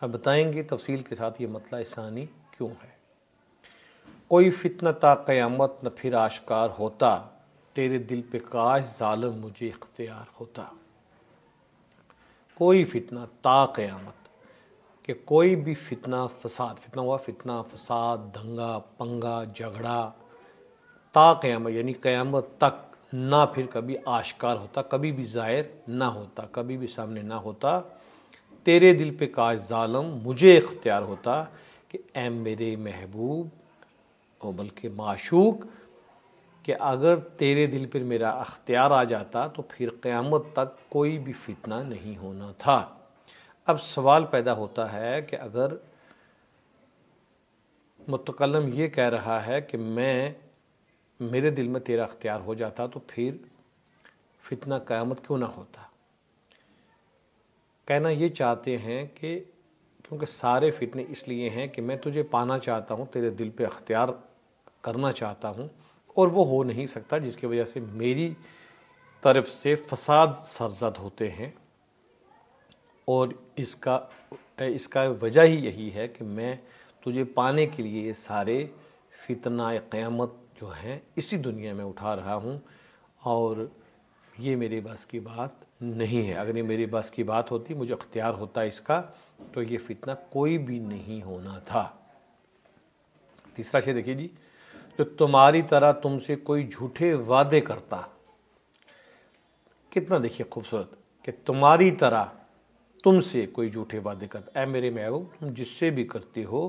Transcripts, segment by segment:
اب بتائیں گے تفصیل کے ساتھ یہ مطلع ثانی کیوں ہے۔ کوئی فتنہ تا قیامت نہ پھر آشکار ہوتا، تیرے دل پہ کاش ظالم مجھے اختیار ہوتا۔ کوئی فتنہ تا قیامت، کہ کوئی بھی فتنہ فساد، فتنہ ہوا فتنہ فساد دنگا پنگا جھگڑا، تا قیامت یعنی قیامت تک نہ پھر کبھی آشکار ہوتا، کبھی بھی ظاہر نہ ہوتا، کبھی بھی سامنے نہ ہوتا، تیرے دل پہ کاش ظالم مجھے اختیار ہوتا، کہ اے میرے محبوب اور بلکہ معشوق، کہ اگر تیرے دل پر میرا اختیار آ جاتا تو پھر قیامت تک کوئی بھی فتنہ نہیں ہونا تھا۔ اب سوال پیدا ہوتا ہے کہ اگر متکلم یہ کہہ رہا ہے کہ میرے دل میں تیرا اختیار ہو جاتا تو پھر فتنہ قیامت کیوں نہ ہوتا؟ کہنا یہ چاہتے ہیں کہ کیونکہ سارے فتنے اس لیے ہیں کہ میں تجھے پانا چاہتا ہوں، تیرے دل پہ اختیار کرنا چاہتا ہوں، اور وہ ہو نہیں سکتا، جس کی وجہ سے میری طرف سے فساد سرزد ہوتے ہیں، اور اس کا وجہ ہی یہی ہے کہ میں تجھے پانے کے لیے یہ سارے فتنہ قیامت جو ہیں اسی دنیا میں اٹھا رہا ہوں، اور یہ میرے بس کی بات نہیں ہے۔ اگر یہ میری بس کی بات ہوتی، مجھے اختیار ہوتا اس کا، تو یہ فتنہ کوئی بھی نہیں ہونا تھا۔ تیسرا شعر دیکھیے جی، جو تمہاری طرح تم سے کوئی جھوٹے وعدے کرتا، کتنا دیکھیے خوبصورت، کہ تمہاری طرح تم سے کوئی جھوٹے وعدے کرتا، اے میرے محبوب تم جس سے بھی کرتے ہو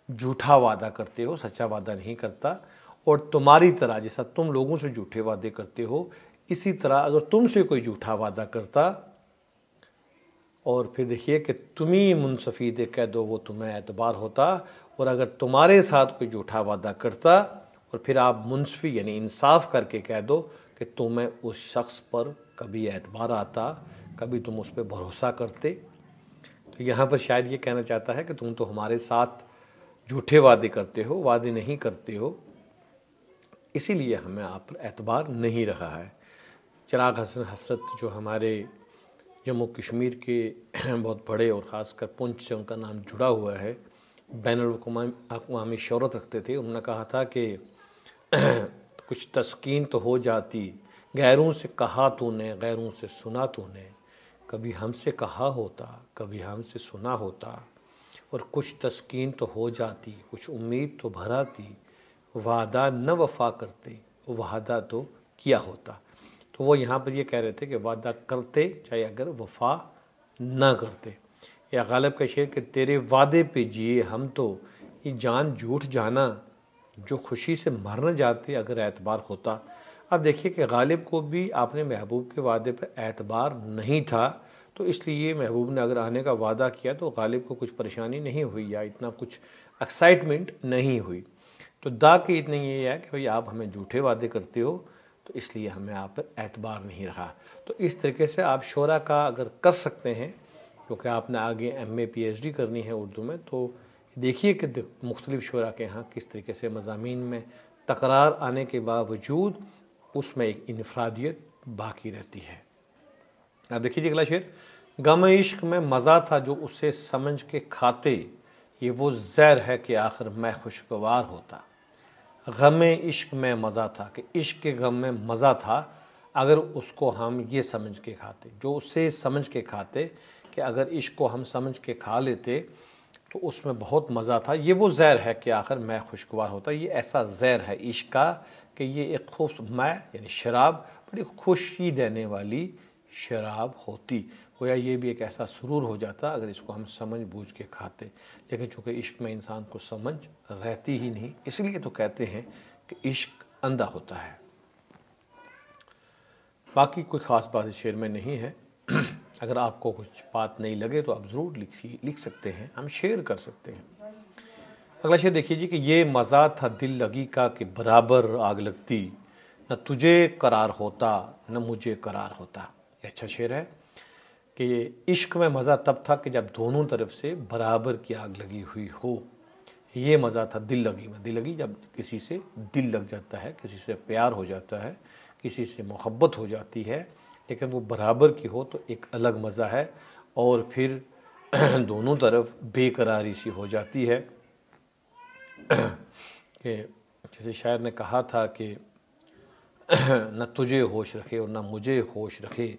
جھوٹا وعدہ کرتے ہو، سچا وعدہ نہیں کرتا، اور تمہاری طرح جیسا تم لوگوں سے جھوٹے وعدے کرتے ہو، اسی طرح اگر تم سے کوئی جھوٹا وعدہ کرتا، اور پھر دیکھیے کہ تمہیں منصفی دے کہہ دو وہ تمہیں اعتبار ہوتا، اور اگر تمہارے ساتھ کوئی جھوٹا وعدہ کرتا اور پھر آپ منصفی یعنی انصاف کر کے کہہ دو کہ تمہیں اس شخص پر کبھی اعتبار آتا، کبھی تم اس پہ بھروسہ کرتے، تو یہاں پر شاید یہ کہنا چاہتا ہے کہ تم تو ہمارے ساتھ جھوٹے وعدے کرتے ہو، وعدے نہیں کرتے ہو، اسی لیے ہمیں آپ پر اعتبار نہیں رہا ہے۔ چراغ حسن حسرت جو ہمارے جموں کشمیر کے بہت بڑے اور خاص کر پونچھ سے ان کا نام جڑا ہوا ہے، بین الاقوامی شہرت رکھتے تھے، انہوں نے کہا تھا کہ کچھ تسکین تو ہو جاتی، غیروں سے کہا تو نے غیروں سے سنا تو نے، کبھی ہم سے کہا ہوتا کبھی ہم سے سنا ہوتا، اور کچھ تسکین تو ہو جاتی، کچھ امید تو بھراتی، وعدہ نہ وفا کرتے وعدہ تو کیا ہوتا۔ تو وہ یہاں پر یہ کہہ رہے تھے کہ وعدہ کرتے چاہے اگر وفا نہ کرتے، یا غالب کا شعر کہ تیرے وعدے پہ جیے ہم تو یہ جان جھوٹ جانا، جو خوشی سے مر نہ جاتے اگر اعتبار ہوتا۔ اب دیکھیے کہ غالب کو بھی آپ نے محبوب کے وعدے پہ اعتبار نہیں تھا، تو اس لیے محبوب نے اگر آنے کا وعدہ کیا تو غالب کو کچھ پریشانی نہیں ہوئی یا اتنا کچھ ایکسائٹمنٹ نہیں ہوئی۔ تو دا کہ اتنا یہ ہے کہ بھئی آپ ہمیں جھوٹے وعدے کرتے ہو تو اس لیے ہمیں آپ پر اعتبار نہیں رہا۔ تو اس طریقے سے آپ شعرا کا اگر کر سکتے ہیں، کیونکہ آپ نے آگے ایم اے پی ایچ ڈی کرنی ہے اردو میں، تو دیکھیے کہ مختلف شعرا کے ہاں کس طریقے سے مضامین میں تکرار آنے کے باوجود اس میں ایک انفرادیت باقی رہتی ہے۔ اب دیکھیے اگلا شعر، غم عشق میں مزہ تھا جو اسے سمجھ کے کھاتے، یہ وہ زہر ہے کہ آخر میں خوشگوار ہوتا۔ غم عشق میں مزہ تھا، کہ عشق کے غم میں مزہ تھا اگر اس کو ہم یہ سمجھ کے کھاتے، جو اسے سمجھ کے کھاتے، کہ اگر عشق کو ہم سمجھ کے کھا لیتے تو اس میں بہت مزہ تھا، یہ وہ زہر ہے کہ آخر میں خوشگوار ہوتا۔ یہ ایسا زہر ہے عشق کا کہ یہ ایک میں یعنی شراب بڑی خوشی دینے والی شراب ہوتی، گویا یہ بھی ایک ایسا سرور ہو جاتا اگر اس کو ہم سمجھ بوجھ کے کھاتے، لیکن چونکہ عشق میں انسان کو سمجھ رہتی ہی نہیں، اس لیے تو کہتے ہیں کہ عشق اندھا ہوتا ہے۔ باقی کوئی خاص بات اس شعر میں نہیں ہے، اگر آپ کو کچھ بات نہیں لگے تو آپ ضرور لکھ سکتے ہیں، ہم شیئر کر سکتے ہیں۔ اگلا شعر دیکھیے جی، کہ یہ مزہ تھا دل لگی کا کہ برابر آگ لگتی، نہ تجھے قرار ہوتا نہ مجھے قرار ہوتا۔ یہ اچھا شعر ہے کہ عشق میں مزہ تب تھا کہ جب دونوں طرف سے برابر کی آگ لگی ہوئی ہو، یہ مزہ تھا دل لگی میں۔ دل لگی جب کسی سے دل لگ جاتا ہے، کسی سے پیار ہو جاتا ہے، کسی سے محبت ہو جاتی ہے، لیکن وہ برابر کی ہو تو ایک الگ مزہ ہے، اور پھر دونوں طرف بے قراری سی ہو جاتی ہے کہ کسی شاعر نے کہا تھا کہ نہ تجھے ہوش رکھے اور نہ مجھے ہوش رکھے،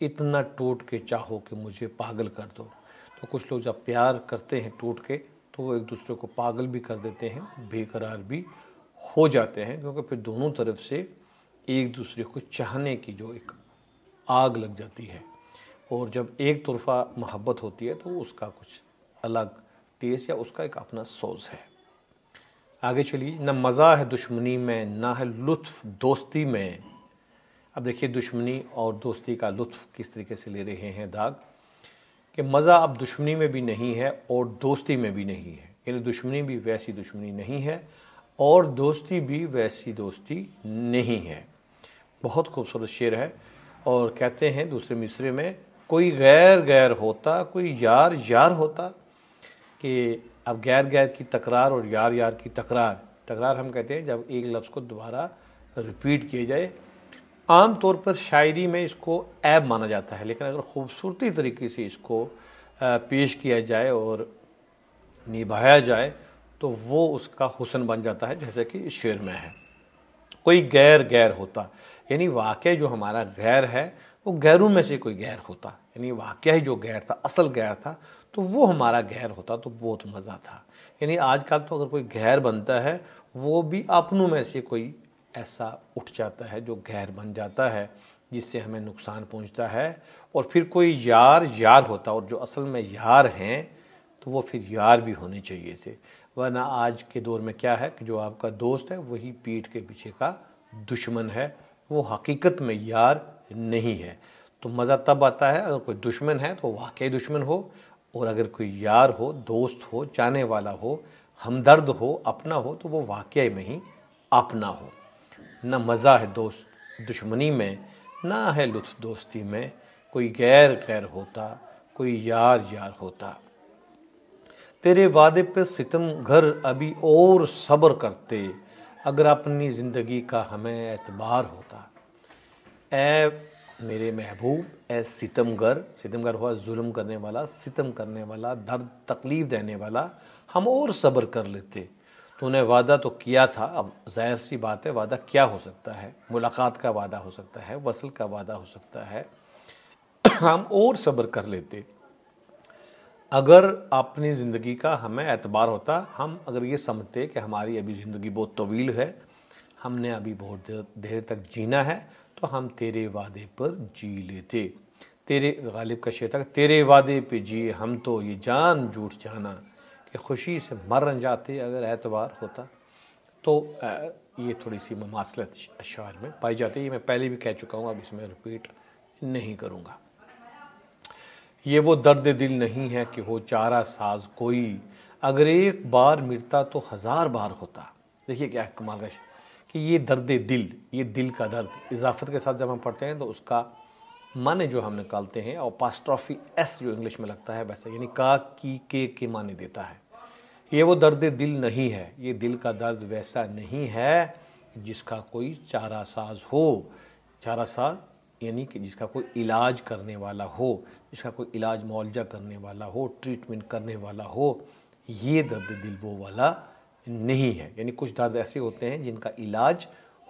اتنا ٹوٹ کے چاہو کہ مجھے پاگل کر دو۔ تو کچھ لوگ جب پیار کرتے ہیں ٹوٹ کے تو وہ ایک دوسرے کو پاگل بھی کر دیتے ہیں، بے قرار بھی ہو جاتے ہیں، کیونکہ پھر دونوں طرف سے ایک دوسرے کو چاہنے کی جو ایک آگ لگ جاتی ہے، اور جب ایک طرفہ محبت ہوتی ہے تو اس کا کچھ الگ ٹیسٹ یا اس کا ایک اپنا سوز ہے۔ آگے چلیے، نہ مزہ ہے دشمنی میں نہ ہے لطف دوستی میں۔ اب دیکھیے دشمنی اور دوستی کا لطف کس طریقے سے لے رہے ہیں داغ، کہ مزہ اب دشمنی میں بھی نہیں ہے اور دوستی میں بھی نہیں ہے، یعنی دشمنی بھی ویسی دشمنی نہیں ہے اور دوستی بھی ویسی دوستی نہیں ہے۔ بہت خوبصورت شعر ہے، اور کہتے ہیں دوسرے مصرے میں، کوئی غیر غیر ہوتا کوئی یار یار ہوتا، کہ اب غیر غیر کی تکرار اور یار یار کی تکرار ہم کہتے ہیں جب ایک لفظ کو دوبارہ ریپیٹ کیے جائے۔ عام طور پر شاعری میں اس کو عیب مانا جاتا ہے، لیکن اگر خوبصورتی طریقے سے اس کو پیش کیا جائے اور نبھایا جائے تو وہ اس کا حسن بن جاتا ہے، جیسے کہ اس شعر میں ہے، کوئی غیر غیر ہوتا، یعنی واقع جو ہمارا غیر ہے وہ غیروں میں سے کوئی غیر ہوتا، یعنی واقعہ ہی جو غیر تھا، اصل غیر تھا، تو وہ ہمارا غیر ہوتا تو بہت مزہ تھا۔ یعنی آج کل تو اگر کوئی غیر بنتا ہے وہ بھی اپنوں میں سے کوئی ایسا اٹھ جاتا ہے جو غیر بن جاتا ہے جس سے ہمیں نقصان پہنچتا ہے، اور پھر کوئی یار یار ہوتا، اور جو اصل میں یار ہیں تو وہ پھر یار بھی ہونے چاہیے تھے، ورنہ آج کے دور میں کیا ہے کہ جو آپ کا دوست ہے وہی پیٹھ کے پیچھے کا دشمن ہے، وہ حقیقت میں یار نہیں ہے۔ تو مزہ تب آتا ہے اگر کوئی دشمن ہے تو واقعی دشمن ہو، اور اگر کوئی یار ہو، دوست ہو، جانے والا ہو، ہمدرد ہو، اپنا ہو، تو وہ واقعی میں ہی اپنا ہو۔ نہ مزہ ہے دوست دشمنی میں نہ ہے لطف دوستی میں، کوئی غیر غیر ہوتا کوئی یار یار ہوتا۔ تیرے وعدے پہ ستم گھر ابھی اور صبر کرتے، اگر اپنی زندگی کا ہمیں اعتبار ہوتا۔ اے میرے محبوب، اے ستم گر ہوا ظلم کرنے والا، ستم کرنے والا، درد تکلیف دینے والا، ہم اور صبر کر لیتے۔ تو نے وعدہ تو کیا تھا، اب ظاہر سی بات ہے وعدہ کیا ہو سکتا ہے، ملاقات کا وعدہ ہو سکتا ہے، وصل کا وعدہ ہو سکتا ہے، ہم اور صبر کر لیتے اگر اپنی زندگی کا ہمیں اعتبار ہوتا۔ ہم اگر یہ سمجھتے کہ ہماری ابھی زندگی بہت طویل ہے، ہم نے ابھی بہت دیر تک جینا ہے، تو ہم تیرے وعدے پر جی لیتے۔ تیرے غالب کا شعر تھا، تیرے وعدے پہ جیے ہم تو یہ جان جھوٹ جانا، کہ خوشی سے مر جاتے اگر اعتبار ہوتا۔ تو یہ تھوڑی سی مماثلت اشعار میں پائی جاتی ہے، یہ میں پہلے بھی کہہ چکا ہوں، اب اس میں ریپیٹ نہیں کروں گا۔ یہ وہ درد دل نہیں ہے کہ ہو چارہ ساز کوئی، اگر ایک بار مٹتا تو ہزار بار ہوتا۔ دیکھیے کیا کمال کا کہ یہ درد دل، یہ دل کا درد اضافت کے ساتھ جب ہم پڑھتے ہیں تو اس کا معنی جو ہم نکالتے ہیں، اور پاسٹرافی ایس جو انگلش میں لگتا ہے ویسا، یعنی کا کی کے معنی دیتا ہے۔ یہ وہ درد دل نہیں ہے، یہ دل کا درد ویسا نہیں ہے جس کا کوئی چارہ ساز ہو۔ چارہ ساز یعنی کہ جس کا کوئی علاج کرنے والا ہو، جس کا کوئی علاج معالجہ کرنے والا ہو، ٹریٹمنٹ کرنے والا ہو، یہ درد دل وہ والا نہیں ہے۔ یعنی کچھ درد ایسے ہوتے ہیں جن کا علاج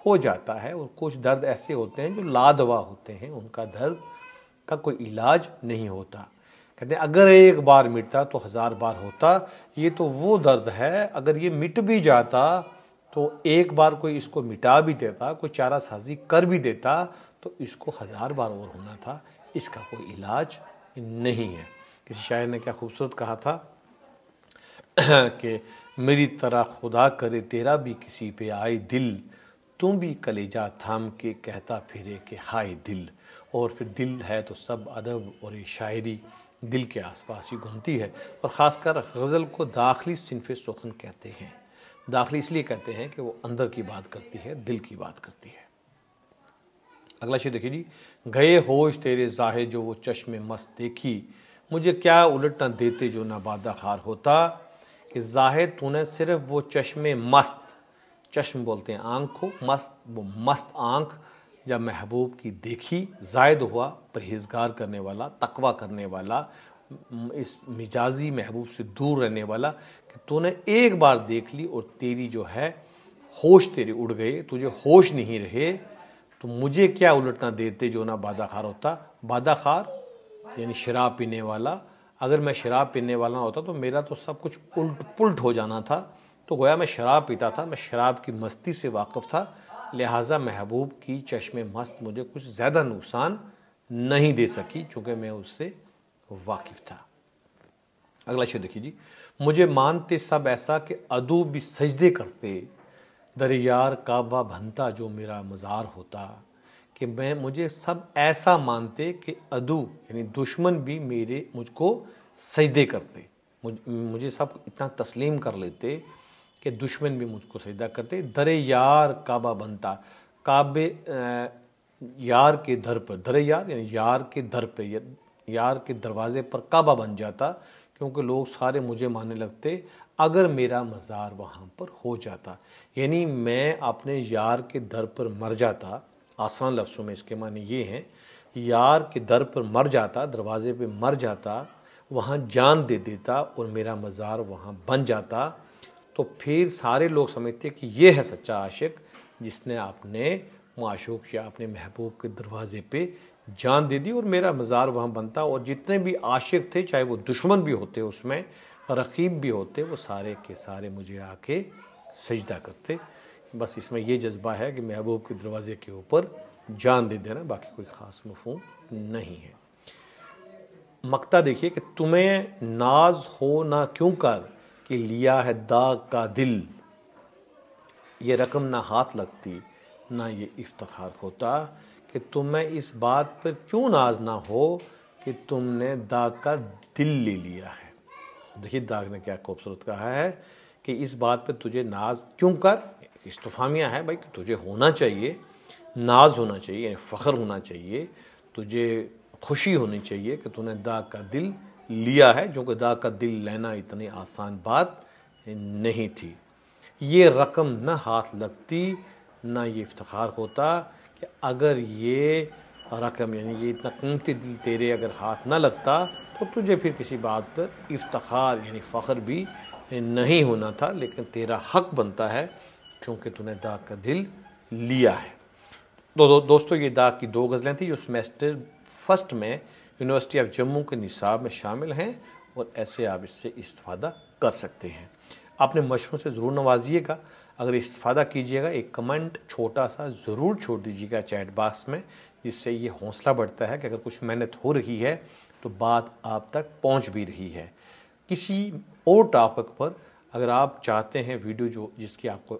ہو جاتا ہے، اور کچھ درد ایسے ہوتے ہیں جو لادوا ہوتے ہیں، ان کا درد کا کوئی علاج نہیں ہوتا۔ کہتے ہیں اگر ایک بار مٹتا تو ہزار بار ہوتا۔ یہ تو وہ درد ہے، اگر یہ مٹ بھی جاتا تو ایک بار کوئی اس کو مٹا بھی دیتا، کوئی چارہ سازی کر بھی دیتا تو اس کو ہزار بار اور ہونا تھا، اس کا کوئی علاج نہیں ہے۔ کسی شاعر نے کیا خوبصورت کہا تھا کہ میری طرح خدا کرے تیرا بھی کسی پہ آئے دل، تم بھی کلیجہ تھام کے کہتا پھرے کہ ہائے دل۔ اور پھر دل ہے تو سب ادب اور شاعری دل کے آس پاس ہی گھومتی ہے، اور خاص کر غزل کو داخلی صنف سخن کہتے ہیں۔ داخلی اس لیے کہتے ہیں کہ وہ اندر کی بات کرتی ہے، دل کی بات کرتی ہے۔ اگلا شعر دیکھیے جی، گئے ہوش تیرے ظاہر جو وہ چشم مست دیکھی، مجھے کیا الٹ نہ دیتے جو نہ بادہ خار ہوتا۔ کہ ظاہر تو نے صرف وہ چشم مست، چشم بولتے ہیں آنکھ کو، مست وہ مست آنکھ جب محبوب کی دیکھی، زائد ہوا پرہیزگار کرنے والا، تقوی کرنے والا، اس مجازی محبوب سے دور رہنے والا کہ تو نے ایک بار دیکھ لی اور تیری جو ہے ہوش تیرے اڑ گئے، تجھے ہوش نہیں رہے، تو مجھے کیا الٹنا دیتے جو نہ بادہ خار ہوتا۔ بادہ خار یعنی شراب پینے والا، اگر میں شراب پینے والا ہوتا تو میرا تو سب کچھ الٹ پلٹ ہو جانا تھا، تو گویا میں شراب پیتا تھا، میں شراب کی مستی سے واقف تھا، لہٰذا محبوب کی چشم مست مجھے کچھ زیادہ نقصان نہیں دے سکی چونکہ میں اس سے واقف تھا۔ اگلا شعر دیکھیے جی، مجھے مانتے سب ایسا کہ عدو بھی سجدے کرتے، در یار کعبہ بنتا جو میرا مزار ہوتا، کہ مجھے سب ایسا مانتے کہ عدو یعنی دشمن بھی مجھ کو سجدے کرتے، مجھے سب اتنا تسلیم کر لیتے کہ دشمن بھی مجھ کو سجدہ کرتے، در یار کعبہ بنتا، کعبے یار کے در پر، در یار یعنی یار کے در پہ، یار کے دروازے پر کعبہ بن جاتا، کیونکہ لوگ سارے مجھے ماننے لگتے اگر میرا مزار وہاں پر ہو جاتا، یعنی میں اپنے یار کے در پر مر جاتا۔ آسان لفظوں میں اس کے معنی یہ ہیں، یار کے در پر مر جاتا، دروازے پہ مر جاتا، وہاں جان دے دیتا اور میرا مزار وہاں بن جاتا، تو پھر سارے لوگ سمجھتے کہ یہ ہے سچا عاشق جس نے اپنے معشوق یا اپنے محبوب کے دروازے پہ جان دے دی اور میرا مزار وہاں بنتا، اور جتنے بھی عاشق تھے چاہے وہ دشمن بھی ہوتے اس میں، رقیب بھی ہوتے، وہ سارے کے سارے مجھے آ کے سجدہ کرتے۔ بس اس میں یہ جذبہ ہے کہ محبوب کے دروازے کے اوپر جان دے دینا، باقی کوئی خاص مفہوم نہیں ہے۔ مقطع دیکھیے کہ تمہیں ناز ہو نہ کیوں کر کہ لیا ہے داغ کا دل، یہ رقم نہ ہاتھ لگتی نہ یہ افتخار ہوتا، کہ تمہیں اس بات پر کیوں ناز نہ ہو کہ تم نے داغ کا دل لے لیا ہے۔ دیکھیے داغ نے کیا خوبصورت کہا ہے کہ اس بات پہ تجھے ناز کیوں کر، استفہامیہ ہے بھائی، کہ تجھے ہونا چاہیے، ناز ہونا چاہیے یعنی فخر ہونا چاہیے، تجھے خوشی ہونی چاہیے کہ تو نے داغ کا دل لیا ہے، جو کہ داغ کا دل لینا اتنی آسان بات نہیں تھی۔ یہ رقم نہ ہاتھ لگتی نہ یہ افتخار ہوتا، کہ اگر یہ رقم یعنی یہ اتنا قیمتی دل تیرے اگر ہاتھ نہ لگتا تو تجھے پھر کسی بات پر افتخار یعنی فخر بھی نہیں ہونا تھا، لیکن تیرا حق بنتا ہے چونکہ تو نے داغ کا دل لیا ہے۔ دوستو یہ داغ کی 2 غزلیں تھیں جو سیمیسٹر فرسٹ میں یونیورسٹی آف جموں کے نصاب میں شامل ہیں، اور ایسے آپ اس سے استفادہ کر سکتے ہیں۔ اپنے مشوروں سے ضرور نوازیے گا، اگر استفادہ کیجیے گا ایک کمنٹ چھوٹا سا ضرور چھوڑ دیجیے گا چیٹ باکس میں، جس سے یہ حوصلہ بڑھتا ہے کہ اگر کچھ محنت ہو رہی ہے تو بات آپ تک پہنچ بھی رہی ہے۔ کسی اور ٹاپک پر اگر آپ چاہتے ہیں ویڈیو جس کی آپ کو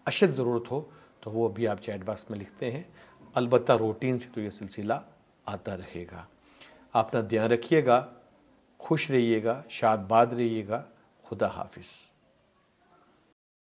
اشد ضرورت ہو تو وہ بھی آپ چیٹ باکس میں لکھتے ہیں، البتہ روٹین سے تو یہ سلسلہ آتا رہے گا۔ اپنا دھیان رکھیے گا، خوش رہیے گا، شاد باد رہیے گا، خدا حافظ۔